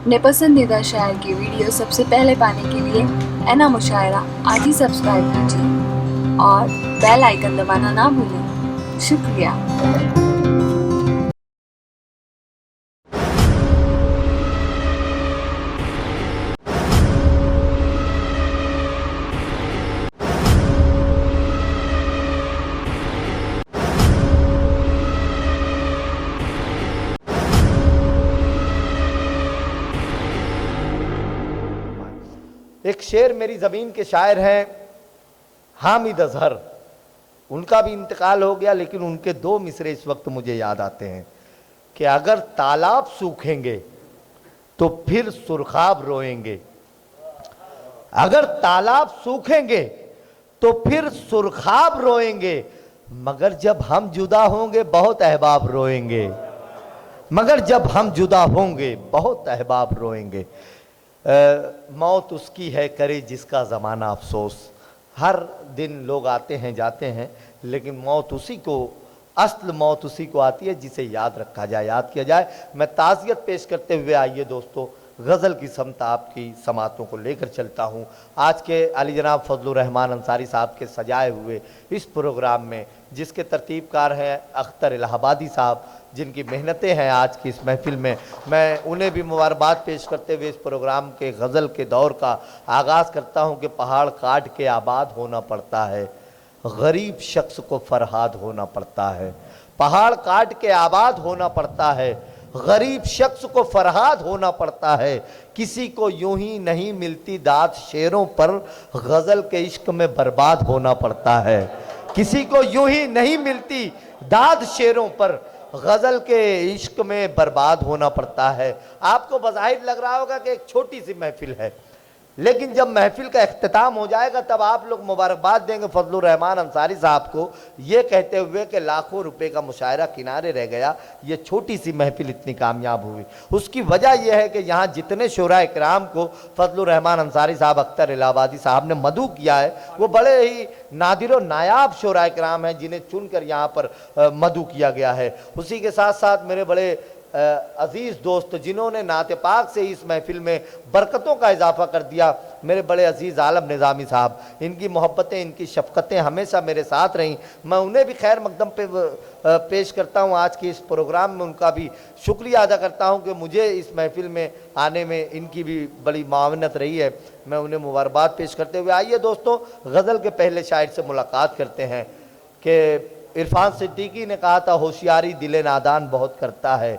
अपने पसंदीदा शायर की वीडियो सबसे पहले पाने के लिए एना मुशायरा आज ही सब्सक्राइब कीजिए और बेल आइकन दबाना ना भूलें। शुक्रिया। एक शेर मेरी ज़मीन के शायर हैं हामिद अजहर, उनका भी इंतकाल हो गया, लेकिन उनके दो मिसरे इस वक्त मुझे याद आते हैं कि अगर तालाब सूखेंगे तो फिर सुरखाब रोएंगे, अगर तालाब सूखेंगे तो फिर सुरखाब रोएंगे, मगर जब हम जुदा होंगे बहुत अहबाब रोएंगे, मगर जब हम जुदा होंगे बहुत अहबाब रोएंगे। मौत उसकी है करे जिसका ज़माना अफसोस। हर दिन लोग आते हैं जाते हैं, लेकिन मौत उसी को, असल मौत उसी को आती है जिसे याद रखा जाए, याद किया जाए। मैं ताज़ियत पेश करते हुए आइए दोस्तों गज़ल की समत आपकी समातों को लेकर चलता हूँ। आज के अली जनाब फजलुर रहमान अंसारी साहब के सजाए हुए इस प्रोग्राम में, जिसके तरतीबकार हैं अख्तर इलाहाबादी साहब, जिनकी मेहनतें हैं आज की इस महफिल में, मैं उन्हें भी मुबारकबाद पेश करते हुए इस प्रोग्राम के गज़ल के दौर का आगाज़ करता हूँ कि पहाड़ काट के आबाद होना पड़ता है, गरीब शख्स को फरहाद होना पड़ता है। पहाड़ काट के आबाद होना पड़ता है, गरीब शख्स को फरहाद होना पड़ता है। किसी को यूं ही नहीं मिलती दाद, शेरों पर गज़ल के इश्क में बर्बाद होना पड़ता है। किसी को यूं ही नहीं मिलती दाद, शेरों पर गज़ल के इश्क में बर्बाद होना पड़ता है। आपको बज़ाहिर लग रहा होगा कि एक छोटी सी महफिल है, लेकिन जब महफिल का इख्तिताम हो जाएगा तब आप लोग मुबारकबाद देंगे फजलुर रहमान अंसारी साहब को, ये कहते हुए कि लाखों रुपए का मुशायरा किनारे रह गया, ये छोटी सी महफिल इतनी कामयाब हुई। उसकी वजह यह है कि यहाँ जितने शोरा इकराम को फजलुर रहमान अंसारी साहब, अख्तर इलाहाबादी साहब ने मदू किया है, वो बड़े ही नादिर व नायाब शोरा इकराम हैं जिन्हें चुनकर यहाँ पर मदू किया गया है। उसी के साथ साथ मेरे बड़े अजीज़ दोस्त जिन्होंने नाते पाक से इस महफिल में बरकतों का इजाफा कर दिया, मेरे बड़े अजीज़ आलम निज़ामी साहब, इनकी मोहब्बतें, इनकी शफ़क़तें हमेशा मेरे साथ रहीं। मैं उन्हें भी खैर मकदम पे पेश करता हूँ आज के इस प्रोग्राम में, उनका भी शुक्रिया अदा करता हूँ कि मुझे इस महफिल में आने में इनकी भी बड़ी मावनत रही है। मैं उन्हें मुबारकबाद पेश करते हुए आइए दोस्तों गज़ल के पहले शायर से मुलाकात करते हैं कि इरफान सिद्दीकी ने कहा था, होशियारी दिले नादान बहुत करता है,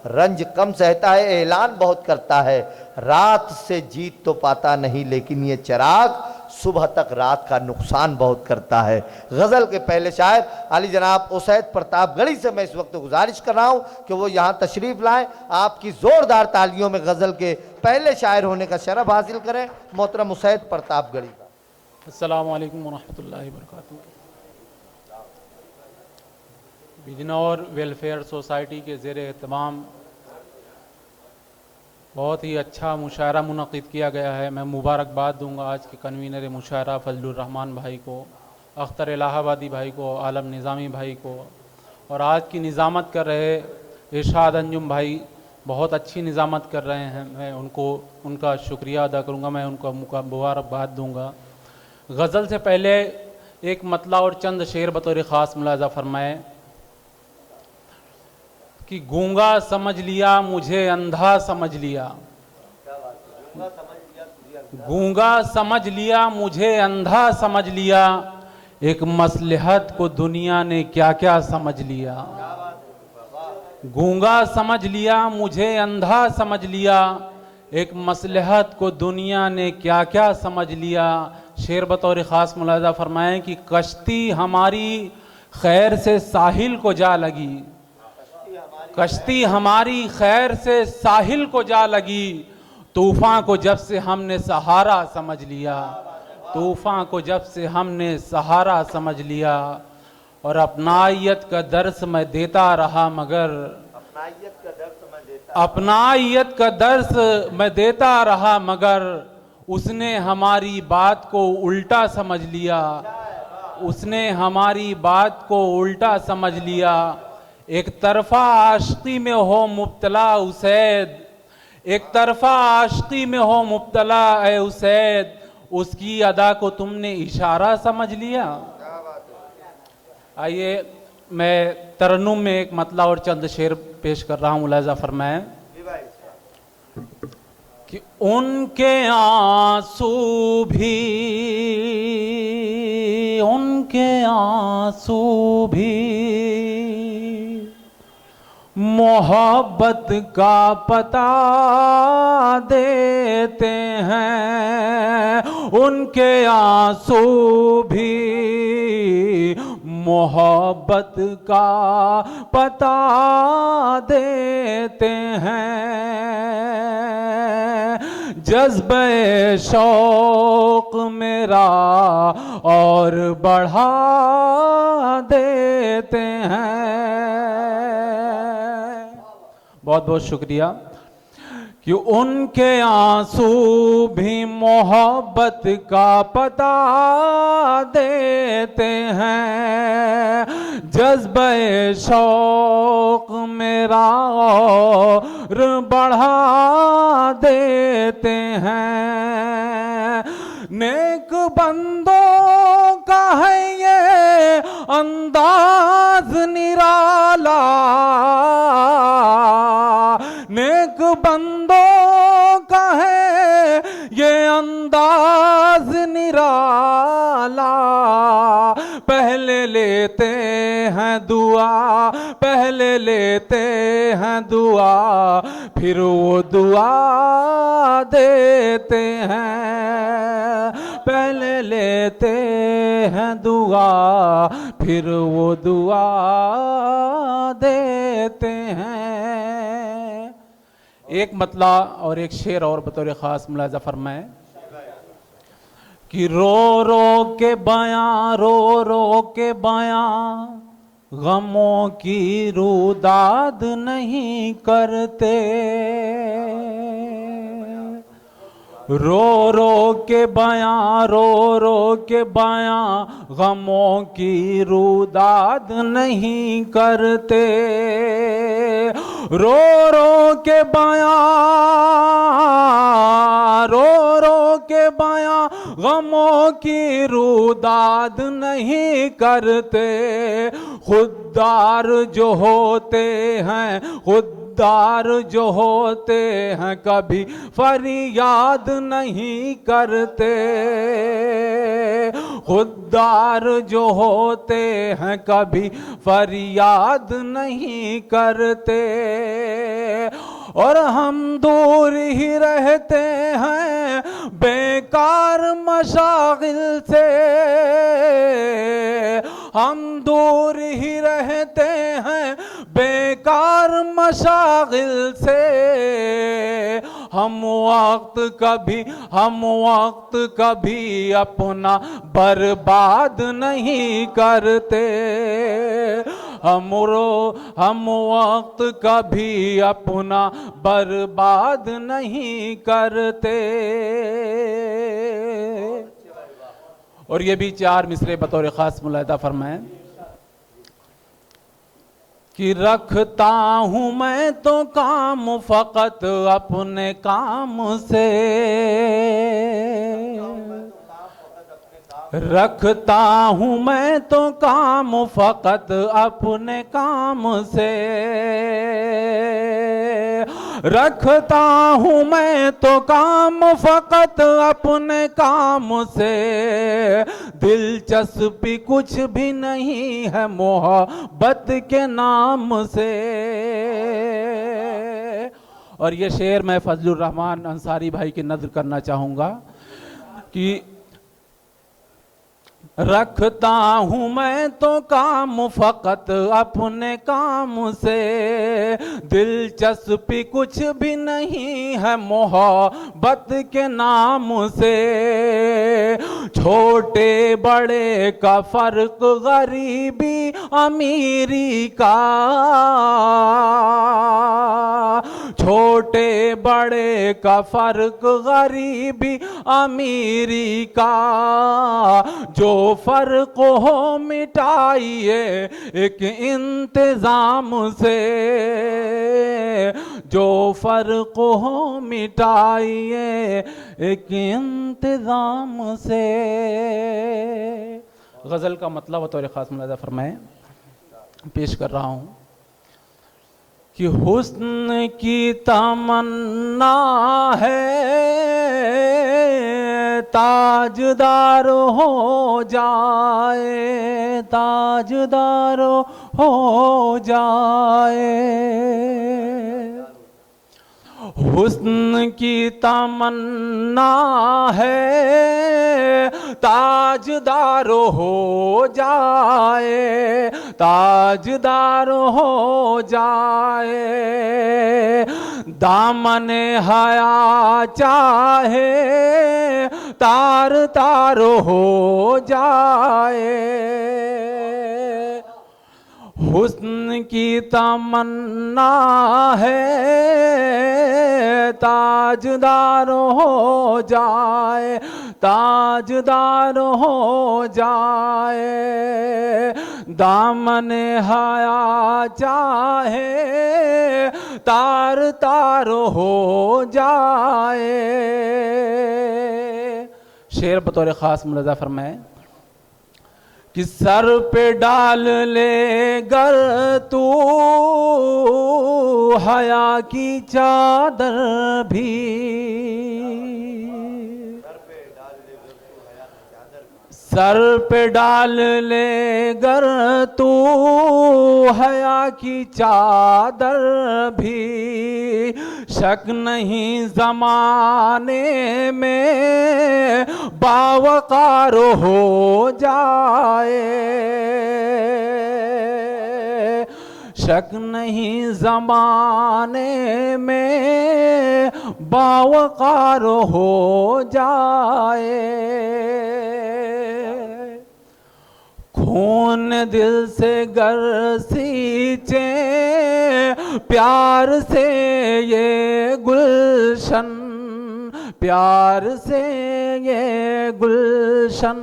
रंज कम सहता है, ऐलान बहुत करता है, रात से जीत तो पाता नहीं लेकिन ये चिराग सुबह तक रात का नुकसान बहुत करता है। गज़ल के पहले शायर अली जनाब उसैद प्रतापगढ़ी से मैं इस वक्त गुजारिश कर रहा हूँ कि वो यहाँ तशरीफ़ लाएँ, आपकी ज़ोरदार तालियों में गज़ल के पहले शायर होने का शरफ़ हासिल करें मोहतरम उसैद प्रतापगढ़ी का। अस्सलामु अलैकुम वरहमतुल्लाहि वबरकातुहू। बिजनौर वेलफेयर सोसाइटी के ज़ेर एहतमाम बहुत ही अच्छा मुशायरा मुनक़िद किया गया है। मैं मुबारकबाद दूंगा आज के कन्वीनर मुशायरा फजलुर रहमान भाई को, अख्तर इलाहाबादी भाई को, आलम निज़ामी भाई को, और आज की निज़ामत कर रहे इरशाद अंजुम भाई बहुत अच्छी निज़ामत कर रहे हैं। मैं उनका शुक्रिया अदा करूँगा, मैं उनका मुबारकबाद दूँगा। गज़ल से पहले एक मतला और चंद शेर बतौर ख़ास मुलाज़ा फरमाएँ कि गूंगा समझ लिया मुझे अंधा समझ लिया, गूंगा समझ लिया मुझे अंधा समझ लिया, एक मसलहत को दुनिया ने क्या क्या समझ लिया। गूंगा समझ लिया मुझे अंधा समझ लिया, एक मसलहत को दुनिया ने क्या क्या समझ लिया। शेर बतौर ख़ास मुलाज़ा फरमाएं कि कश्ती हमारी खैर से साहिल को जा लगी, कश्ती हमारी खैर से साहिल को जा लगी, तूफ़ान को जब से हमने सहारा समझ लिया, तूफ़ान को जब से हमने सहारा समझ लिया। और अपनाइयत का दर्स मैं देता रहा मगर, अपनाइयत का दर्स मैं देता रहा मगर, उसने हमारी बात को उल्टा समझ लिया, उसने हमारी बात को उल्टा समझ लिया। एक तरफा आशिकी में हो मुब्तला उसैद, एक तरफा आशिकी में हो मुब्तला ए उसैद, उसकी अदा को तुमने इशारा समझ लिया। आइए मैं तरन्नुम में एक मतला और चंद शेर पेश कर रहा हूँ, मुलाजा फरमाएं कि उनके आंसू भी मोहब्बत का पता देते हैं, उनके आंसू भी मोहब्बत का पता देते हैं, जज्बे शौक मेरा और बढ़ा देते हैं। बहुत बहुत शुक्रिया कि उनके आंसू भी मोहब्बत का पता देते हैं, जज्बे शौक मेरा और बढ़ा देते हैं। नेक बंदों का है ये अंदाज निराला, नेक बंदों का है ये अंदाज निराला, पहले लेते हैं दुआ, पहले लेते हैं दुआ, फिर वो दुआ देते हैं, पहले लेते हैं दुआ, फिर वो दुआ देते हैं। एक मतला और एक शेर और बतौर ख़ास मुलाज़ा फरमाएं कि रो रो के बयां, रो रो के बयां, गमों की रुदाद नहीं करते, रो रो के बयां, रो रो के बयां, गमों की रुदाद नहीं करते, रो रो के बयां, रो रो के बयां, गमों की रुदाद नहीं करते, खुददार जो होते हैं, खुददार जो होते हैं, कभी फरियाद नहीं करते, खुददार जो होते हैं, कभी फरियाद नहीं करते, और हम दूर ही रहते हैं बेकार मशागिल से, हम दूर ही रहते हैं बेकार मशागिल से, हम वक्त कभी अपना बर्बाद नहीं करते, हम वक्त कभी अपना बर्बाद नहीं करते। और ये भी चार मिसरे बतौर ख़ास मुलाहिदा फरमाएं कि रखता हूँ मैं तो काम फ़कत अपने काम से, रखता हूँ मैं तो काम फ़कत अपने काम से, रखता हूँ मैं तो काम फ़कत अपने काम से, दिलचस्पी कुछ भी नहीं है मोहब्बत के नाम से। और ये शेर मैं फजलुर रहमान अंसारी भाई की नज़र करना चाहूँगा कि रखता हूँ मैं तो काम फ़कत अपने काम से, दिलचस्पी कुछ भी नहीं है मोहब्बत के नाम से, छोटे बड़े का फ़र्क गरीबी अमीरी का, छोटे बड़े का फ़र्क गरीबी अमीरी का, जो फर्क हो मिटाइए एक इंतजाम से, जो फर्क हो मिटाइए एक इंतज़ाम से। गज़ल का मतलब बतौर ख़ास मुलाज़ा फरमाएं पेश कर रहा हूँ कि हुस्न की तमन्ना है ताजदार हो जाए, ताजदार हो जाए। हुस्न की तमन्ना है ताजदार हो जाए, ताजदार हो जाए। दामने हया चाहे तार तार हो जाए। हुस्न की तमन्ना है ताजदार हो जाए, ताजदार हो जाए। दामने हया चाहे तार तार हो जाए। शेर बतौर ख़ास मुलाज़ा फरमाए कि सर पे डाल ले गर तू हया की चादर भी, सर पे डाल ले गर तू हया की चादर भी। शक नहीं ज़माने में बावकार हो जाए, शक नहीं ज़माने में बावकार हो जाए। खून दिल से गर सींचे प्यार से ये गुलशन, प्यार से ये गुलशन।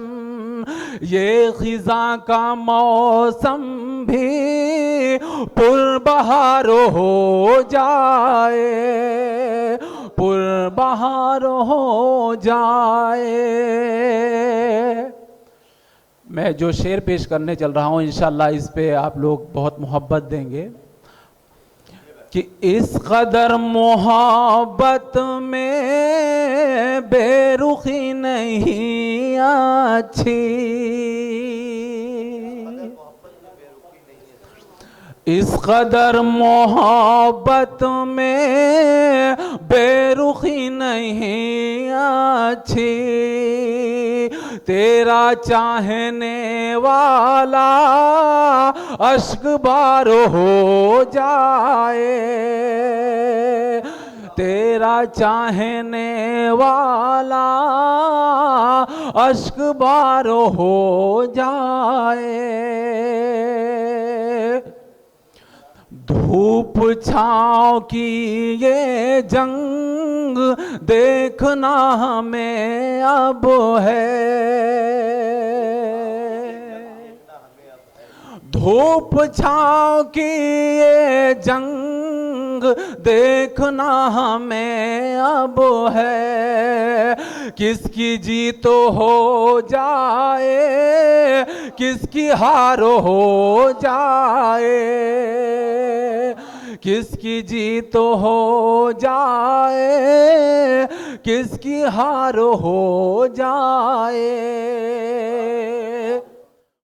ये खिज़ां का मौसम भी पुरबहार हो जाए, पुरबहार हो जाए। मैं जो शेर पेश करने चल रहा हूँ इंशाअल्लाह इस पे आप लोग बहुत मोहब्बत देंगे कि इस कदर मोहब्बत में बेरुखी नहीं अच्छी, इस कदर मोहब्बत में बेरुखी नहीं अच्छी। तेरा चाहने वाला अश्क बार हो जाए, तेरा चाहने वाला अश्क बार हो जाए। धूप छाँव की ये जंग देखना हमें अब है, धूप छाँव की ये जंग देखना हमें अब है। किसकी जीत हो जाए किसकी हार हो जाए, किसकी जीत हो जाए किसकी हार हो जाए।